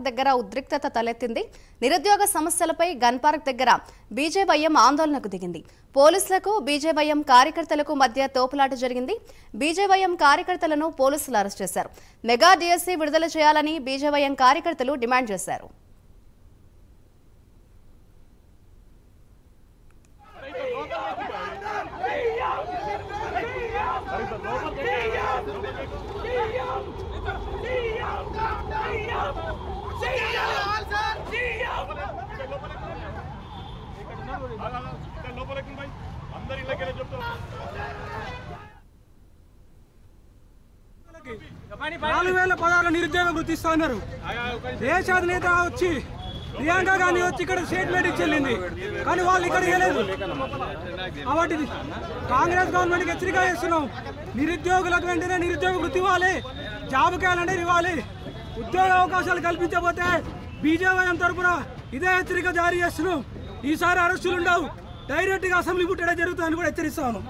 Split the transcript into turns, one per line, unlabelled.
దగ్గర ఉద్రిక్తత తలెత్తింది. నిరుద్యోగ సమస్యలపై గన్ పార్క్ దగ్గర బీజేవైఎం ఆందోళనకు దిగింది. పోలీసులకు బీజేవైఎం కార్యకర్తలకు మధ్య తోపులాట జరిగింది. బీజేవైఎం కార్యకర్తలను పోలీసులు అరెస్ట్ చేశారు. మెగా డిఎస్సీ విడుదల చేయాలని బీజేవైఎం కార్యకర్తలు డిమాండ్ చేశారు.
నిరుద్యోగ వృత్తిస్తా ఉన్నారు. దేశ అధినేత వచ్చి ప్రియాంక గాంధీ వచ్చి ఇక్కడ స్టేట్మెంట్ ఇచ్చెళ్ళింది, కానీ వాళ్ళు ఇక్కడ ఇవ్వలేదు. కాబట్టి కాంగ్రెస్ గవర్నమెంట్కి హెచ్చరిక చేస్తున్నాం. నిరుద్యోగులకు వెంటనే నిరుద్యోగ వృత్తి ఇవ్వాలి, జాబ్ క్యాలెండర్ ఇవ్వాలి. ఉద్యోగ అవకాశాలు కల్పించకపోతే బీజేవైఎం తరఫున ఇదే హెచ్చరిక జారీ చేస్తున్నాం. ఈసారి అరెస్టులు ఉండవు, డైరెక్ట్గా అసెంబ్లీ పుట్టడం జరుగుతుందని కూడా హెచ్చరిస్తాను.